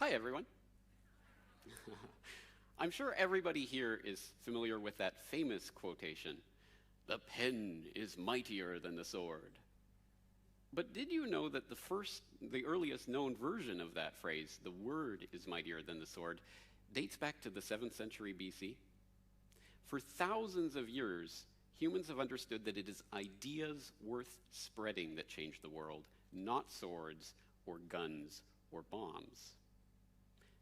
Hi, everyone. I'm sure everybody here is familiar with that famous quotation, "The pen is mightier than the sword." But did you know that the earliest known version of that phrase, "the word is mightier than the sword," dates back to the 7th century BC? For thousands of years, humans have understood that it is ideas worth spreading that change the world, not swords or guns or bombs.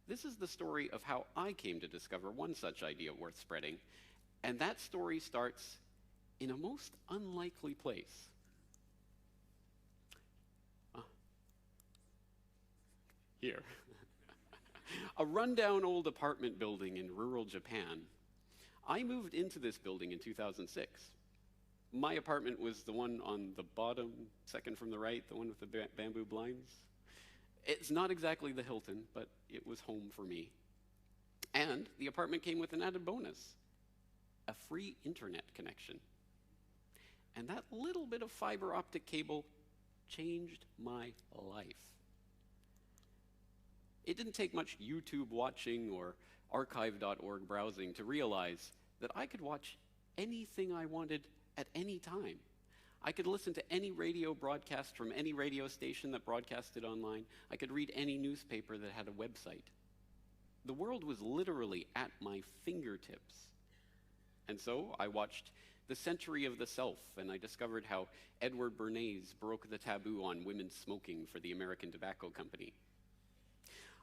This is the story of how I came to discover one such idea worth spreading, and that story starts in a most unlikely place. Here. A rundown old apartment building in rural Japan. I moved into this building in 2006. My apartment was the one on the bottom, second from the right, the one with the bamboo blinds. It's not exactly the Hilton, but it was home for me. And the apartment came with an added bonus, a free internet connection. And that little bit of fiber optic cable changed my life. It didn't take much YouTube watching or archive.org browsing to realize that I could watch anything I wanted at any time. I could listen to any radio broadcast from any radio station that broadcasted online. I could read any newspaper that had a website. The world was literally at my fingertips. And so I watched The Century of the Self, and I discovered how Edward Bernays broke the taboo on women smoking for the American Tobacco Company.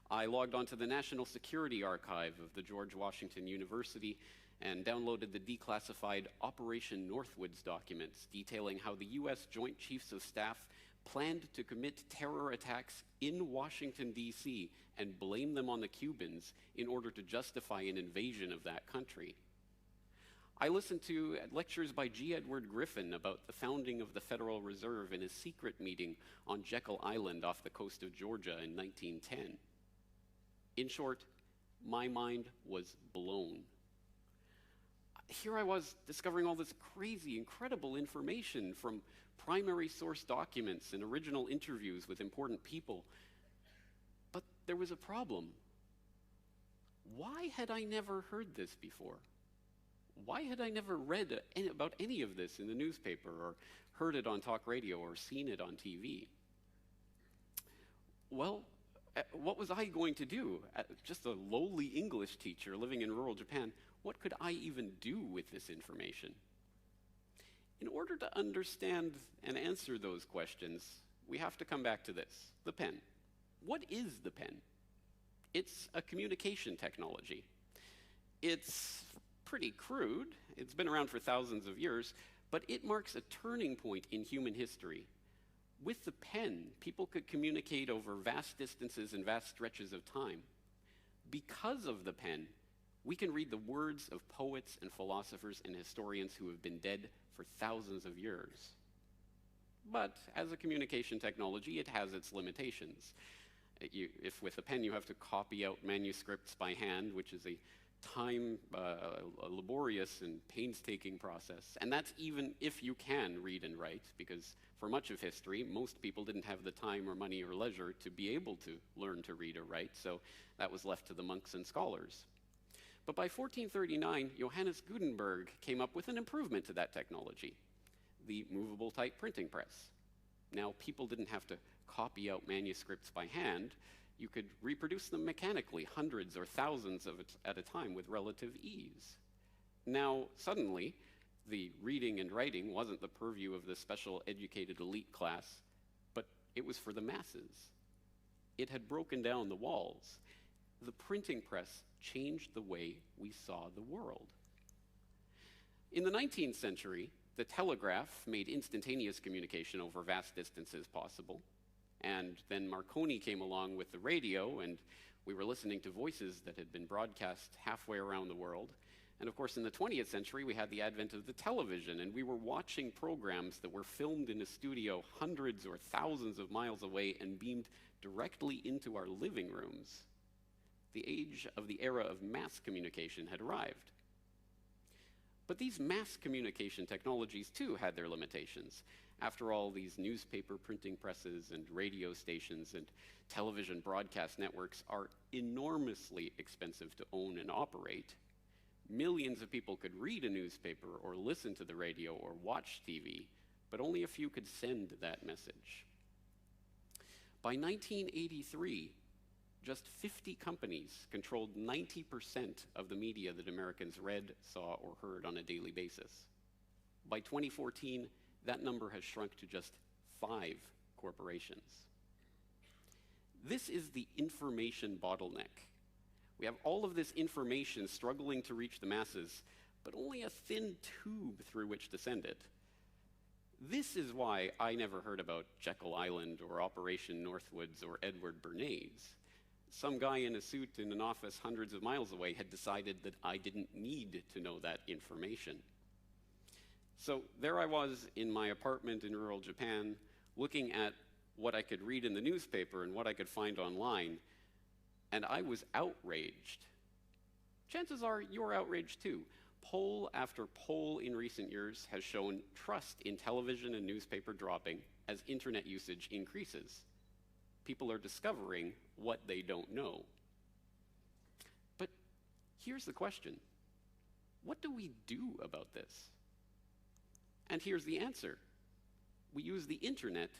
I logged onto the National Security Archive of the George Washington University and downloaded the declassified Operation Northwoods documents detailing how the U.S. Joint Chiefs of Staff planned to commit terror attacks in Washington, D.C., and blame them on the Cubans in order to justify an invasion of that country. I listened to lectures by G. Edward Griffin about the founding of the Federal Reserve in a secret meeting on Jekyll Island off the coast of Georgia in 1910. In short, my mind was blown. Here I was discovering all this crazy, incredible information from primary source documents and original interviews with important people. But there was a problem. Why had I never heard this before? Why had I never read about any of this in the newspaper or heard it on talk radio or seen it on TV? Well, what was I going to do? Just a lowly English teacher living in rural Japan, what could I even do with this information? In order to understand and answer those questions, we have to come back to this, the pen. What is the pen? It's a communication technology. It's pretty crude. It's been around for thousands of years, but it marks a turning point in human history. With the pen, people could communicate over vast distances and vast stretches of time. Because of the pen, we can read the words of poets and philosophers and historians who have been dead for thousands of years. But as a communication technology, it has its limitations. If with a pen you have to copy out manuscripts by hand, which is a a laborious and painstaking process. And that's even if you can read and write, because for much of history, most people didn't have the time or money or leisure to be able to learn to read or write, so that was left to the monks and scholars. But by 1439, Johannes Gutenberg came up with an improvement to that technology, the movable type printing press. Now, people didn't have to copy out manuscripts by hand. You could reproduce them mechanically, hundreds or thousands of it at a time with relative ease. Now, suddenly, the reading and writing wasn't the purview of the special educated elite class, but it was for the masses. It had broken down the walls. The printing press changed the way we saw the world. In the 19th century, the telegraph made instantaneous communication over vast distances possible. And then Marconi came along with the radio, and we were listening to voices that had been broadcast halfway around the world. And of course, in the 20th century, we had the advent of the television, and we were watching programs that were filmed in a studio hundreds or thousands of miles away and beamed directly into our living rooms. The age of the era of mass communication had arrived. But these mass communication technologies, too, had their limitations. After all, these newspaper printing presses and radio stations and television broadcast networks are enormously expensive to own and operate. Millions of people could read a newspaper or listen to the radio or watch TV, but only a few could send that message. By 1983, just 50 companies controlled 90% of the media that Americans read, saw, or heard on a daily basis. By 2014, that number has shrunk to just 5 corporations. This is the information bottleneck. We have all of this information struggling to reach the masses, but only a thin tube through which to send it. This is why I never heard about Jekyll Island or Operation Northwoods or Edward Bernays. Some guy in a suit in an office hundreds of miles away had decided that I didn't need to know that information. So there I was in my apartment in rural Japan, looking at what I could read in the newspaper and what I could find online, and I was outraged. Chances are you're outraged too. Poll after poll in recent years has shown trust in television and newspaper dropping as internet usage increases. People are discovering what they don't know. But here's the question. What do we do about this? And here's the answer. We use the internet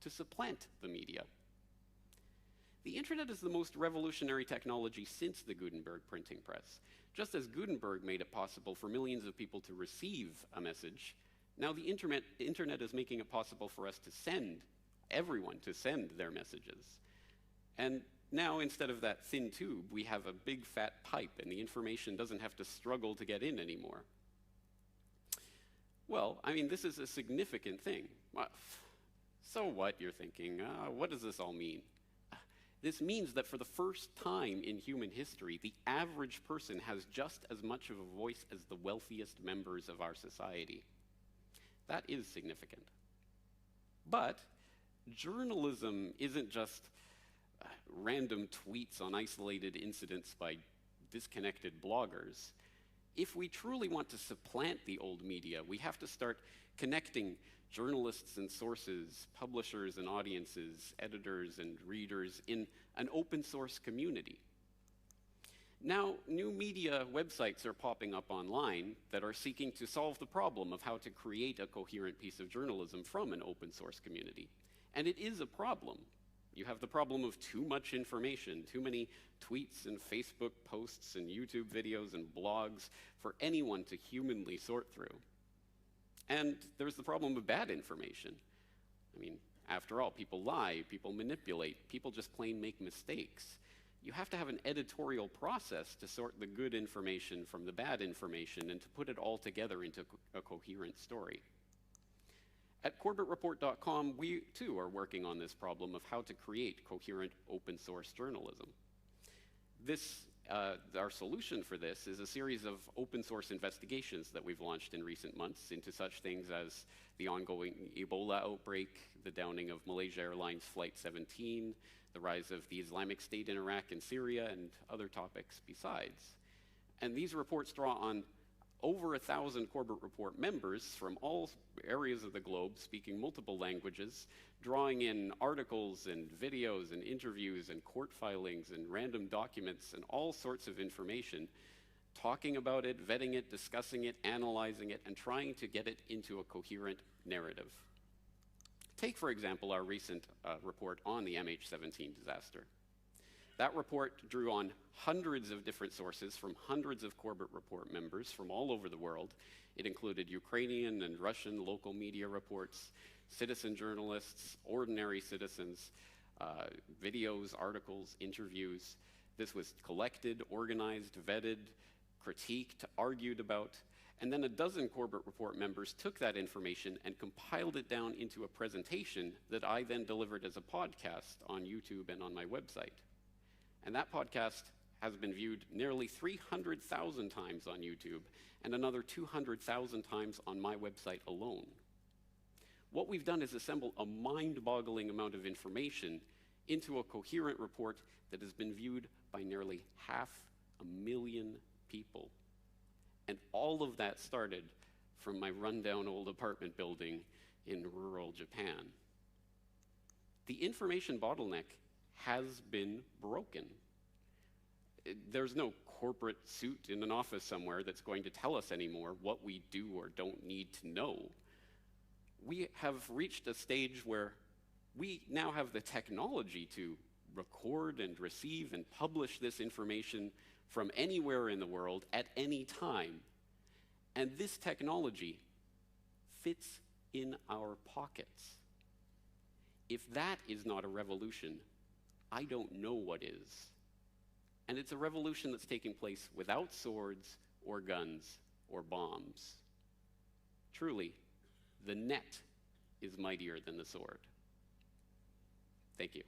to supplant the media. The internet is the most revolutionary technology since the Gutenberg printing press. Just as Gutenberg made it possible for millions of people to receive a message, now the internet is making it possible for us to send, everyone to send their messages. And now, instead of that thin tube, we have a big fat pipe, and the information doesn't have to struggle to get in anymore. Well, I mean, this is a significant thing. So what, you're thinking? What does this all mean? This means that for the first time in human history, the average person has just as much of a voice as the wealthiest members of our society. That is significant. But journalism isn't just random tweets on isolated incidents by disconnected bloggers. If we truly want to supplant the old media, we have to start connecting journalists and sources, publishers and audiences, editors and readers in an open source community. Now, new media websites are popping up online that are seeking to solve the problem of how to create a coherent piece of journalism from an open source community. And it is a problem. You have the problem of too much information, too many tweets and Facebook posts and YouTube videos and blogs for anyone to humanly sort through. And there's the problem of bad information. I mean, after all, people lie, people manipulate, people just plain make mistakes. You have to have an editorial process to sort the good information from the bad information and to put it all together into a coherent story. At CorbettReport.com, we too are working on this problem of how to create coherent open source journalism. Our solution for this is a series of open source investigations that we've launched in recent months into such things as the ongoing Ebola outbreak, the downing of Malaysia Airlines Flight 17, the rise of the Islamic State in Iraq and Syria, and other topics besides. And these reports draw on over 1,000 Corbett Report members from all areas of the globe speaking multiple languages, drawing in articles and videos and interviews and court filings and random documents and all sorts of information, talking about it, vetting it, discussing it, analyzing it, and trying to get it into a coherent narrative. Take, for example, our recent report on the MH17 disaster. That report drew on hundreds of different sources from hundreds of Corbett Report members from all over the world. It included Ukrainian and Russian local media reports, citizen journalists, ordinary citizens, videos, articles, interviews. This was collected, organized, vetted, critiqued, argued about, and then a dozen Corbett Report members took that information and compiled it down into a presentation that I then delivered as a podcast on YouTube and on my website. And that podcast has been viewed nearly 300,000 times on YouTube and another 200,000 times on my website alone. What we've done is assemble a mind-boggling amount of information into a coherent report that has been viewed by nearly 500,000 people. And all of that started from my rundown old apartment building in rural Japan. The information bottleneck has been broken. There's no corporate suit in an office somewhere that's going to tell us anymore what we do or don't need to know. We have reached a stage where we now have the technology to record and receive and publish this information from anywhere in the world at any time. And this technology fits in our pockets. If that is not a revolution, I don't know what is. And it's a revolution that's taking place without swords or guns or bombs. Truly, the net is mightier than the sword. Thank you.